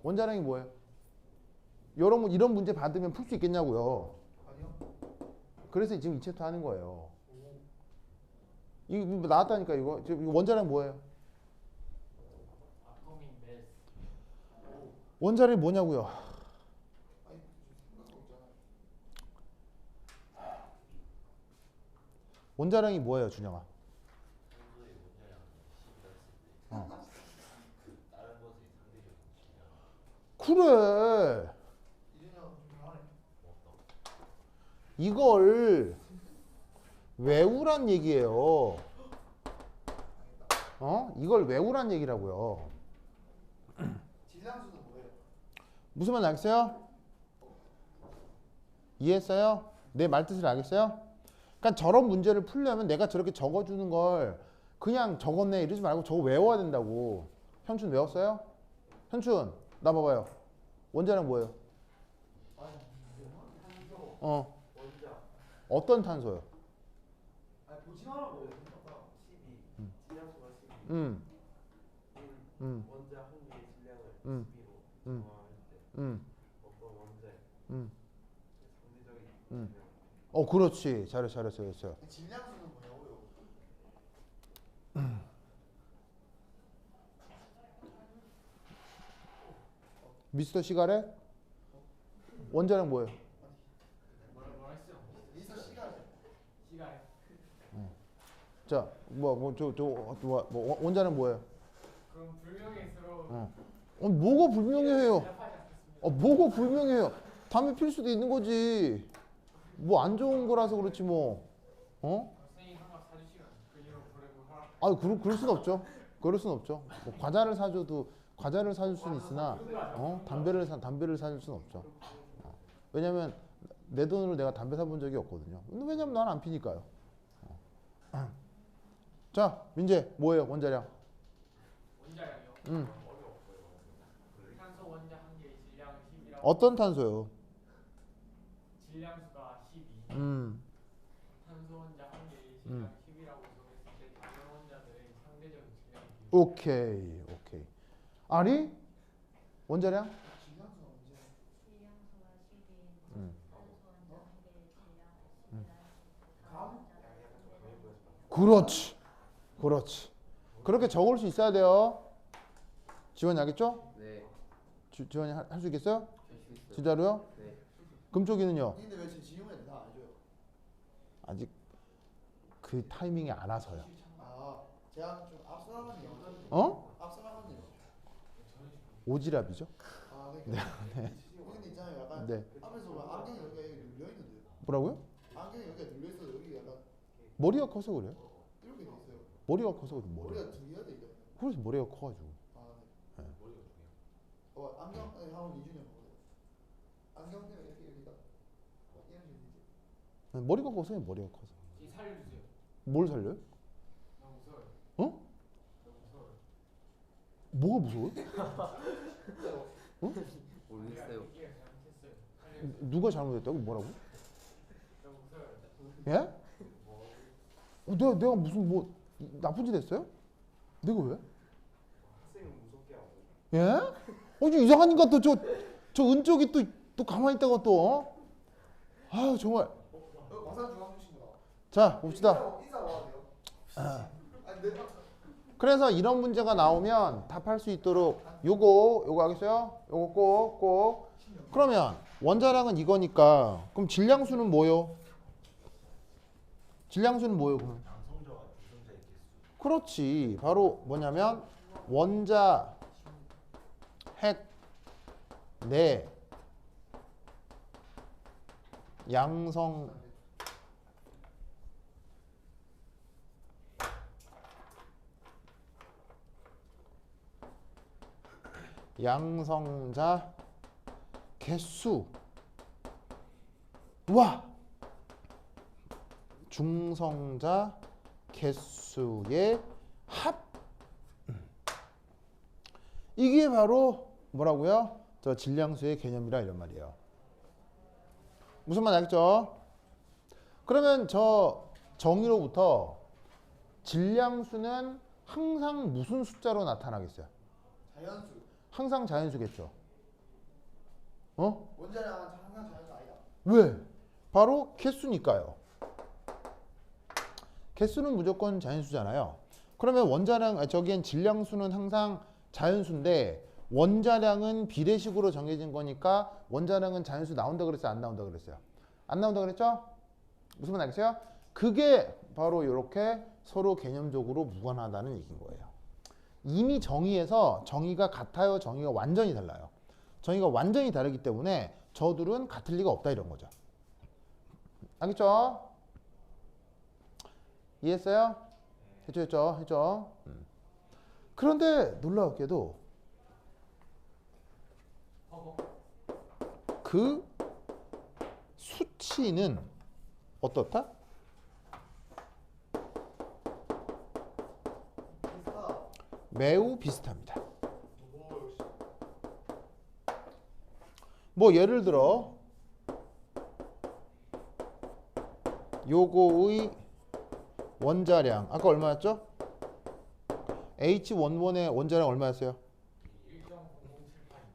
원자량이 뭐예요? 여러분 이런 문제 받으면 풀 수 있겠냐고요. 아니요. 그래서 지금 이 챕터 하는 거예요. 이거 나왔다니까 이거. 지금 원자량 뭐예요? 아토믹 매스. 원자량이 뭐냐고요? 아니 생각하고 있잖아요. 원자량이 뭐예요, 준영아? 평소에 원자량 10이라 했을 때 어. 그 다른 것의 상대적인 질량 그래. 이준영 좀 하네. 이걸 외우란 얘기예요. 이걸 외우란 얘기라고요. 질량수는 뭐예요? 무슨 말 알겠어요? 이해했어요? 내 말뜻을 알겠어요? 그러니까 저런 문제를 풀려면 내가 저렇게 적어주는 걸 그냥 적었네 이러지 말고 저거 외워야 된다고. 현춘 외웠어요? 현춘 나 봐봐요. 원자량 뭐예요? 아니 탄소, 원자. 어떤 탄소요? 아니 보지 말라고요. 생각보다. 12, 질량수가 12, 음, 1, 원자 한 개의 질량을 음. 12로 음. 정화할 때 음, 어떤 원자의 음. 상대적인 음. 질량. 그렇지. 잘했어요. 질량수는 뭐냐고요? 미스터 시가레? 원자량 뭐예요? 뭐라 했어요? 미스터 시간에. 시간에. 자, 원자량 뭐예요? 그럼 불명예스러운. 뭐가 불명해요? 대답하지 않겠습니다. 뭐가 불명해요? 담배 필 수도 있는 거지. 뭐 안 좋은 거라서 그렇지 뭐. 선생님 한갑 사주시면 그 이후로 보내고 하라. 그럴 순 없죠. 그럴 순 없죠. 뭐 과자를 사줄 수는 있으나, 담배를 사줄 수는 없죠. 왜냐면 내 돈으로 내가 담배 사본 적이 없거든요. 왜냐면 난 안 피니까요. 자, 민재 뭐예요? 원자량. 원자량이요. 음. 탄소 원자 한 개의 질량은 10이라고. 어떤 탄소요? 질량수가 12. 탄소 원자 한 개의 질량 10이라고 정했을 때 다른 원자들의 상대적인 질량이 비교. 오케이. 아니? 원자량? 질량수가 문제. 질량수가 10인 음. 탄소 원자 한 개의 질량을 10이라 감? 그렇지. 그렇게 적을 수 있어야 돼요. 지원이 알겠죠? 네, 지원이 할 수 있겠어요? 할수 있어요. 진짜로요? 네. 금쪽이는요? 근데 왜 제 지우면 대답 안 해줘요? 아직 그 타이밍이 안 와서요. 아 제가 좀 앞서 나갔네요. 앞서 나갔네요. 오지랖이죠? 아 그러니까. 근데 있잖아요. 약간 네. 앞에서 막 안경이 여기가 눌려 있는데요. 뭐라고요? 안경이 여기가 눌려 있어서 여기 약간 머리가 커서 그래요. 이렇게 돼 있어요. 머리가 커서 그래. 머리. 머리가 두 개가 돼 있거든요. 그래서 머리가 커가지고. 아 네. 머리가 중요해. 안경 한번 이준영 보세요. 안경 때문에 이렇게 여기가 이런 식으로 되지. 머리가 커서 머리가 커서. 이 살려주세요. 뭘 살려요? 너무 무서워요. 어? 너무 무서워요. 뭐가 무서워요? 모르겠어요. 이게 잘못했어요. 살려주세요. 누가 잘못했다고? 뭐라고? 너무 무서워요. 예? 내가 무슨 뭐 나쁜 짓 했어요? 내가 왜? 학생을 무섭게 하고. 예? 좀 이상하니까 또 저 은쪽이 또 가만히 있다가 또 아유 정말. 광산 중앙주신구나. 자 봅시다. 인사 와야 돼요. 아니 내가 그래서 이런 문제가 나오면 답할 수 있도록 요거 알겠어요? 요거 꼭 그러면 원자량은 이거니까 그럼 질량수는 뭐요? 질량수는 뭐요? 그러면 양성자와 비성자의 그렇지. 바로 뭐냐면 원자, 핵, 내, 양성, 양성자 개수. 와! 중성자 개수의 합. 이게 바로 뭐라고요? 저 질량수의 개념이라 이런 말이에요. 무슨 말 알겠죠? 그러면 저 정의로부터 질량수는 항상 무슨 숫자로 나타나겠어요? 자연수. 항상 자연수겠죠. 어? 원자량은 항상 자연수 아니다. 왜? 바로 개수니까요. 개수는 무조건 자연수잖아요. 그러면 원자량, 저기엔 질량수는 항상 자연수인데 원자량은 비례식으로 정해진 거니까 원자량은 자연수 나온다 그랬어요? 안 나온다 그랬어요? 안 나온다 그랬죠? 무슨 말 알겠어요? 그게 바로 이렇게 서로 개념적으로 무관하다는 얘기인 거예요. 이미 정의에서 정의가 같아요, 정의가 완전히 달라요. 정의가 완전히 다르기 때문에 저들은 같을 리가 없다 이런 거죠. 알겠죠? 이해했어요? 했죠? 그런데 놀라웠게도 그 수치는 어떻다? 비슷하다. 매우 비슷합니다. 오 역시. 뭐 예를 들어 요거의 원자량 아까 얼마였죠? H11의 원자량 얼마였어요?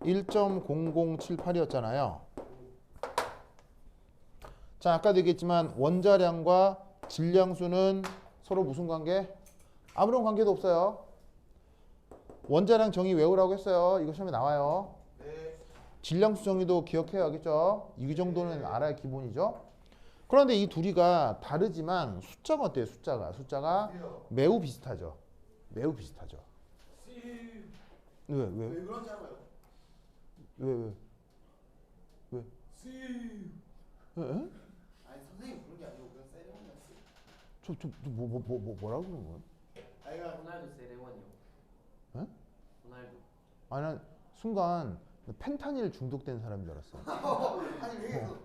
1.0078이었잖아요. 자, 아까도 얘기했지만 원자량과 질량수는 서로 무슨 관계? 아무런 관계도 없어요. 원자량 정의 외우라고 했어요. 이거 시험에 나와요. 네. 질량수 정의도 기억해야 하겠죠. 이 정도는 알아야 기본이죠. 그런데 이 둘이가 다르지만 숫자가 어때요? 숫자가 그래요. 매우 비슷하죠. 매우 비슷하죠. 왜? 왜 그런지 알아요? 왜? 에? 아니 선생님 부른 게 아니고 그냥 세레모니였어. 뭐라고 그러는 거야? 아이가 호날두 세레머니요. 에? 호날두. 아니 난 순간 펜타닐 중독된 사람인 줄 알았어. 아니 왜 그래서?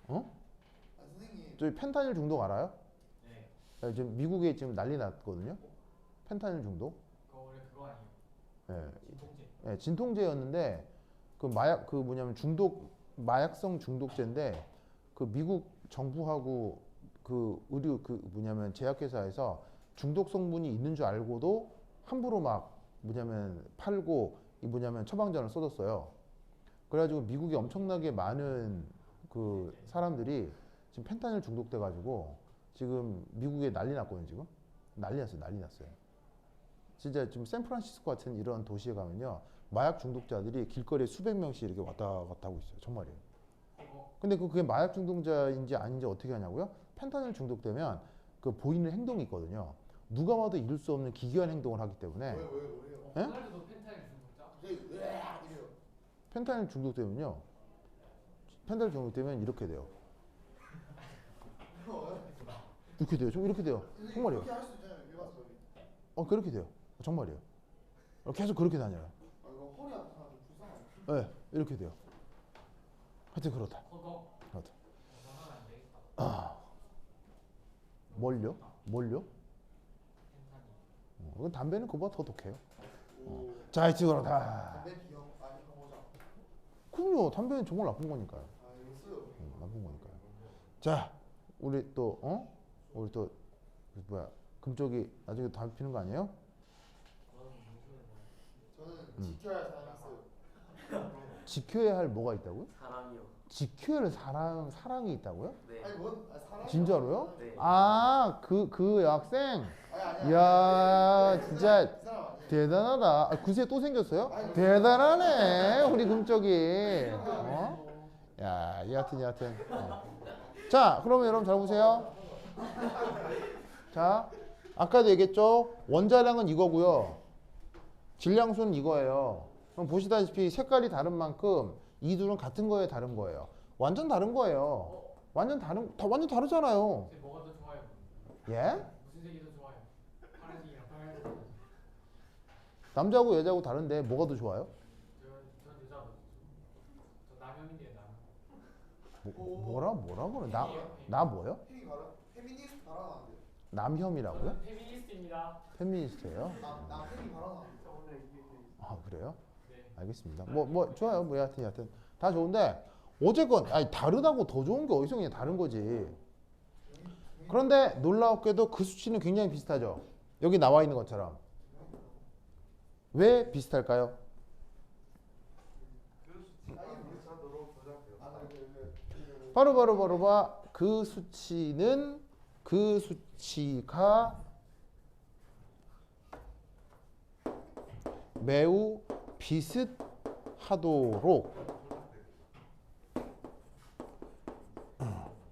어? 아 선생님. 저희 펜타닐 중독 알아요? 네. 지금 미국에 지금 난리 났거든요. 펜타닐 중독. 그거 원래 그거 아니에요? 예. 진통제. 예, 진통제였는데 그 마약 그 뭐냐면 마약성 중독제인데 그 미국 정부하고 그 의료 그 뭐냐면 제약회사에서 중독 성분이 있는 줄 알고도 함부로 막 뭐냐면 팔고 이 뭐냐면 처방전을 써줬어요. 그래가지고 미국에 엄청나게 많은 그 사람들이 지금 펜타닐 중독돼가지고 지금 미국에 난리 났거든요. 지금 난리 났어요. 진짜 지금 샌프란시스코 같은 이런 도시에 가면요 마약 중독자들이 길거리에 수백 명씩 이렇게 왔다 갔다 하고 있어요. 정말이에요. 근데 그게 마약 중독자인지 아닌지 어떻게 하냐고요? 펜타닐 중독되면 그 보이는 행동이 있거든요. 누가 봐도 이룰 수 없는 기괴한 행동을 하기 때문에 왜요? 예? 호날두도 펜타닐 중독자? 갑자기 으악 이래요. 펜타닐 중독되면요. 펜타닐 중독되면 이렇게 돼요. 이렇게 돼요. 좀 이렇게 돼요. 정말이에요. 그렇게 할 수 있잖아요. 일반 사람이. 그렇게 돼요. 정말이에요. 계속 그렇게 다녀요. 아 이거 허리 아프다. 좀 불쌍하네. 네, 이렇게 돼요. 하여튼 그렇다. 그거 그렇다. 건강하면 안 되겠다. 뭘요? 펜타닐. 이건 담배는 그거보다 더 독해요. 오. 자, 하여튼 그렇다. 담배 비용 아니 가보자. 그럼요. 담배는 정말 나쁜 거니까요. 아 이거 써요. 나쁜 거니까요. 자, 우리 또 우리 또 뭐야 금쪽이 나중에 담배 피는 거 아니에요? 저는 지켜야 할 사람이 있어요. 지켜야 할 뭐가 있다고요? 사람이요. 지켜야 할 사랑이 있다고요? 네. 아니 뭔 사람? 진짜로요? 네. 아, 그 여학생? 아니. 이야, 진짜 이 사람 아니에요. 대단하다. 그새 또 생겼어요? 대단하네, 우리 금쪽이. 야, 여하튼. 자, 그러면 여러분 잘 보세요. 자, 아까도 얘기했죠? 원자량은 이거고요. 질량수는 이거예요. 그럼 보시다시피 색깔이 다른 만큼 이 둘은 같은 거예요, 다른 거예요? 완전 다른 거예요. 완전 다르잖아요. 근데 뭐가 더 좋아요? 예? 무슨 색이 더 좋아요? 파란색이랑 빨간색. 남자고 여자고 다른데 뭐가 더 좋아요? 전 여자. 저 남혐인데요, 남. 뭐라 그래? 나 뭐요? 혜미 가라. 페미니스트 발언하는데. 남혐이라고요? 저는 페미니스트입니다. 페미니스트예요? 나 혜미 발언하는데. 오늘 이게 아 그래요? 네. 알겠습니다. 뭐 좋아요. 뭐 여하튼 다 좋은데 어쨌건 아니 다르다고 더 좋은 게 어디서 그냥 다른 거지. 그런데 놀라웠게도 그 수치는 굉장히 비슷하죠. 여기 나와 있는 것처럼. 왜 비슷할까요? 차도록 조작되었다. 바로 그 수치는 그 수치가 매우 비슷하도록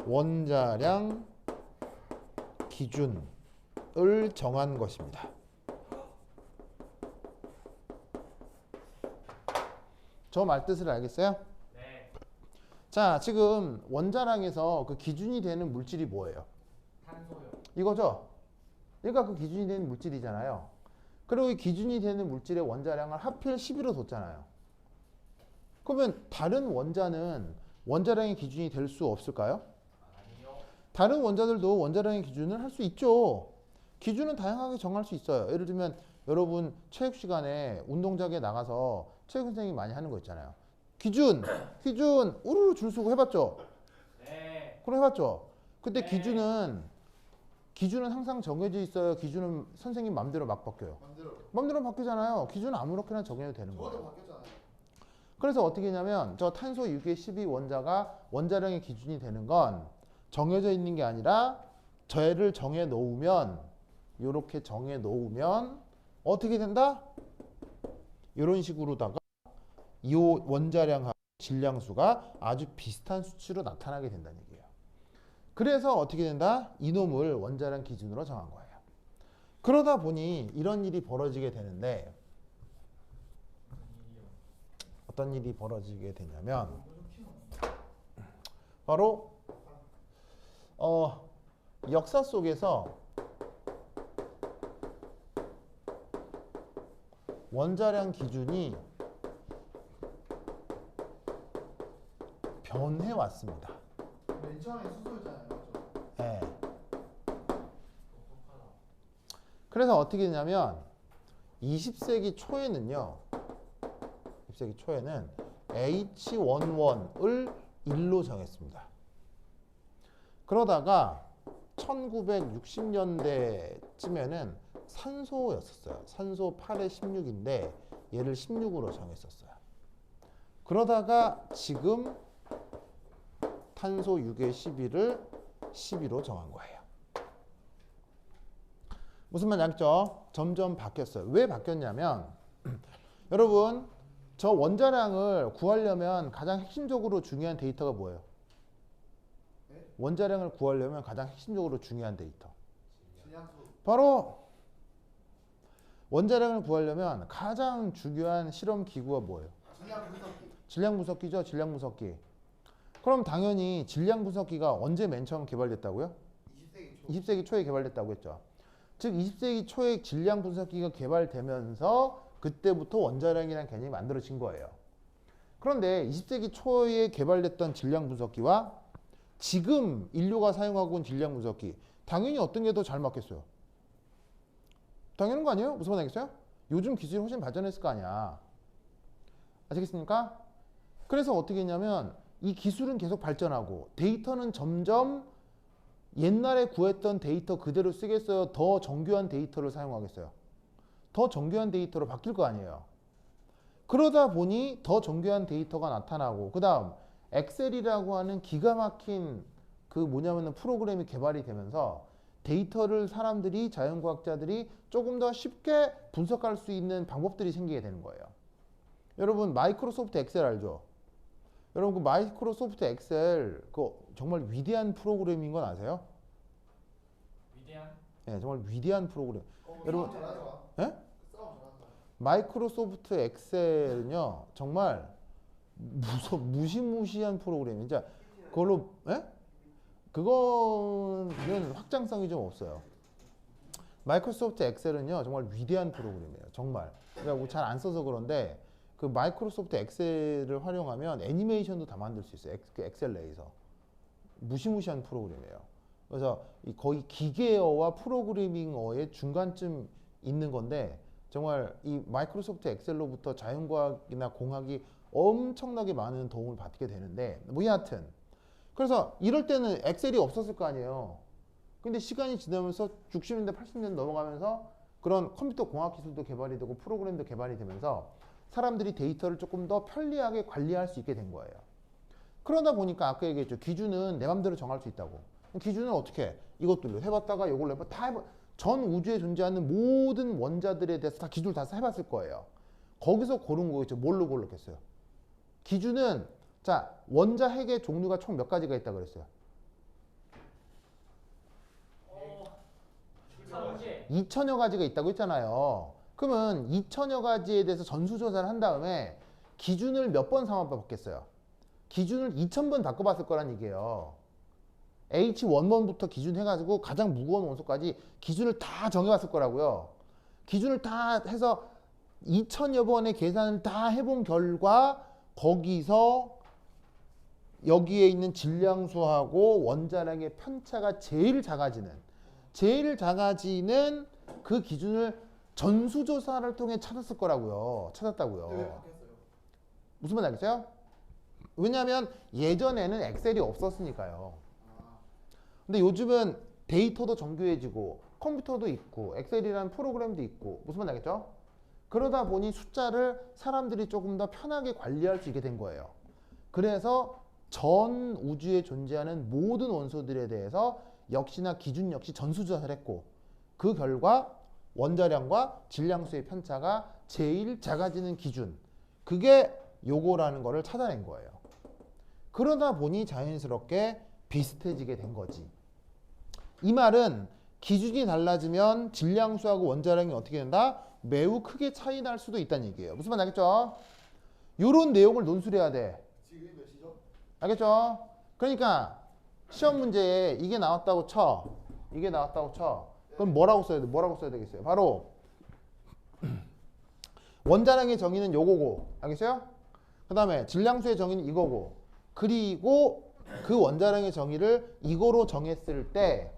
원자량 기준을 정한 것입니다. 저 말 뜻을 알겠어요? 네. 자, 지금 원자량에서 그 기준이 되는 물질이 뭐예요? 탄소요. 이거죠? 그러니까 그 기준이 되는 물질이잖아요. 그리고 이 기준이 되는 물질의 원자량을 하필 11로 뒀잖아요. 그러면 다른 원자는 원자량의 기준이 될 수 없을까요? 아니요. 다른 원자들도 원자량의 기준을 할 수 있죠. 기준은 다양하게 정할 수 있어요. 예를 들면 여러분 체육 시간에 운동장에 나가서 체육 선생님이 많이 하는 거 있잖아요. 기준 우르르 줄 서고 해봤죠? 네. 그럼 해봤죠? 근데 네. 기준은 항상 정해져 있어요. 기준은 선생님 맘대로 막 바뀌어요. 맘대로 바뀌잖아요. 기준은 아무렇게나 정해도 되는 저도 거예요. 바뀌었잖아요. 그래서 어떻게 했냐면 저 탄소 6의 12 원자가 원자량의 기준이 되는 건 정해져 있는 게 아니라 저를 정해 놓으면 이렇게 정해 놓으면 어떻게 된다? 이런 식으로다가 이 원자량하고 질량수가 아주 비슷한 수치로 나타나게 된다는 얘기예요. 그래서 어떻게 된다? 이놈을 원자량 기준으로 정한 거예요. 그러다 보니 이런 일이 벌어지게 되는데 어떤 일이 벌어지게 되냐면 바로 역사 속에서 원자량 기준이 변해 왔습니다. 맨 처음에 수소였잖아요. 맞죠? 예. 그래서 어떻게 되냐면 20세기 초에는요. 20세기 초에는 H11을 1로 정했습니다. 그러다가 1960년대쯤에는 산소였었어요. 산소 8의 16인데 얘를 16으로 정했었어요. 그러다가 지금 탄소 6의 11을 12로 정한 거예요. 무슨 말인지 알겠죠? 점점 바뀌었어요. 왜 바뀌었냐면 여러분 저 원자량을 구하려면 가장 핵심적으로 중요한 데이터가 뭐예요? 원자량을 구하려면 가장 핵심적으로 중요한 데이터. 질량수. 바로 원자량을 구하려면 가장 중요한 실험 기구가 뭐예요? 질량 분석기. 질량 분석기죠. 질량 분석기. 그럼 당연히 질량 분석기가 언제 맨 처음 개발됐다고요? 20세기 초. 20세기 초에 개발됐다고 했죠. 즉 20세기 초에 질량 분석기가 개발되면서 그때부터 원자량이라는 개념이 만들어진 거예요. 그런데 20세기 초에 개발됐던 질량 분석기와 지금 인류가 사용하고 있는 질량 분석기 당연히 어떤 게 더 잘 맞겠어요? 당연한 거 아니에요? 무슨 말이겠어요? 요즘 기술이 훨씬 발전했을 거 아니야. 아시겠습니까? 그래서 어떻게 했냐면 이 기술은 계속 발전하고 데이터는 점점 옛날에 구했던 데이터 그대로 쓰겠어요? 더 정교한 데이터를 사용하겠어요? 더 정교한 데이터로 바뀔 거 아니에요. 그러다 보니 더 정교한 데이터가 나타나고 그 다음 엑셀이라고 하는 기가 막힌 그 뭐냐면은 프로그램이 개발이 되면서 데이터를 사람들이 자연과학자들이 조금 더 쉽게 분석할 수 있는 방법들이 생기게 되는 거예요. 여러분 마이크로소프트 엑셀 알죠? 여러분 그 마이크로소프트 엑셀 그 정말 위대한 프로그램인 건 아세요? 위대한? 예, 정말 위대한 프로그램. 여러분, 잘하죠. 예? 싸움 잘한다. 마이크로소프트 엑셀은요 정말 무시무시한 프로그램. 진짜 그걸로 예? 그거는 확장성이 좀 없어요. 마이크로소프트 엑셀은요 정말 위대한 프로그램이에요. 정말. 그러니까 잘 안 써서 그런데 그 마이크로소프트 엑셀을 활용하면 애니메이션도 다 만들 수 있어요. 그 엑셀 내에서. 무시무시한 프로그램이에요. 그래서 거의 기계어와 프로그래밍어의 중간쯤 있는 건데 정말 이 마이크로소프트 엑셀로부터 자연과학이나 공학이 엄청나게 많은 도움을 받게 되는데 뭐 여하튼 그래서 이럴 때는 엑셀이 없었을 거 아니에요. 근데 시간이 지나면서 60년대 80년대 넘어가면서 그런 컴퓨터 공학 기술도 개발이 되고 프로그램도 개발이 되면서 사람들이 데이터를 조금 더 편리하게 관리할 수 있게 된 거예요. 그러다 보니까 아까 얘기했죠. 기준은 내 맘대로 정할 수 있다고. 기준은 어떻게 해? 이것들로 해봤다가 이걸로 해봐. 다 해봐. 전 우주에 존재하는 모든 원자들에 대해서 다 기준을 다 해봤을 거예요. 거기서 고른 거겠죠. 뭘로 골랐겠어요? 기준은 자 원자 핵의 종류가 총 몇 가지가 있다 그랬어요? 2천여 가지가 있다고 했잖아요. 그러면 2천여 가지에 대해서 전수조사를 한 다음에 기준을 몇 번 삼아봤겠어요? 기준을 2,000번 바꿔봤을 거란 얘기예요. H11부터 기준 해가지고 가장 무거운 원소까지 기준을 다 정해봤을 거라고요. 기준을 다 해서 2천여 번의 계산을 다 해본 결과 거기서 여기에 있는 질량수하고 원자량의 편차가 제일 작아지는 그 기준을 전수조사를 통해 찾았을 거라고요. 찾았다고요. 근데 왜 바뀌었어요? 무슨 말 알겠어요? 왜냐하면 예전에는 엑셀이 없었으니까요. 근데 요즘은 데이터도 정교해지고 컴퓨터도 있고 엑셀이라는 프로그램도 있고 무슨 말 알겠죠? 그러다 보니 숫자를 사람들이 조금 더 편하게 관리할 수 있게 된 거예요. 그래서 전 우주에 존재하는 모든 원소들에 대해서 역시나 기준 역시 전수조사를 했고 그 결과 원자량과 질량수의 편차가 제일 작아지는 기준 그게 요거라는 거를 찾아낸 거예요. 그러다 보니 자연스럽게 비슷해지게 된 거지. 이 말은 기준이 달라지면 질량수하고 원자량이 어떻게 된다? 매우 크게 차이 날 수도 있다는 얘기예요. 무슨 말 알겠죠? 요런 내용을 논술해야 돼. 지금이 몇 시죠? 알겠죠? 그러니까 시험 문제에 이게 나왔다고 쳐. 이게 나왔다고 쳐. 그럼 뭐라고 써야 돼? 뭐라고 써야 되겠어요? 바로 원자량의 정의는 요거고. 알겠어요? 그 다음에 질량수의 정의는 이거고. 그리고 그 원자량의 정의를 이거로 정했을 때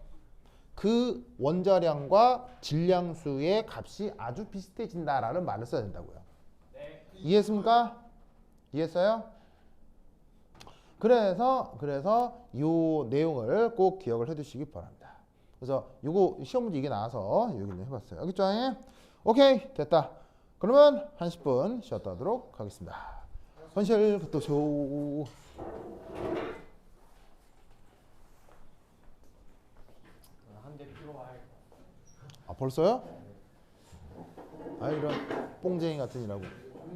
그 원자량과 질량수의 값이 아주 비슷해진다라는 말을 써야 된다고요. 네. 이해했습니까? 이해했어요? 그래서 요 내용을 꼭 기억을 해두시기 바랍니다. 그래서 요거 시험 문제 이게 나와서 여기는 해봤어요. 알겠죠? 오케이 됐다. 그러면 한 10분 쉬었다 하도록 하겠습니다. 현실 또 쇼. 한 대 피고 와야겠다. 아 벌써요? 아 이런 뽕쟁이 같은 이라고.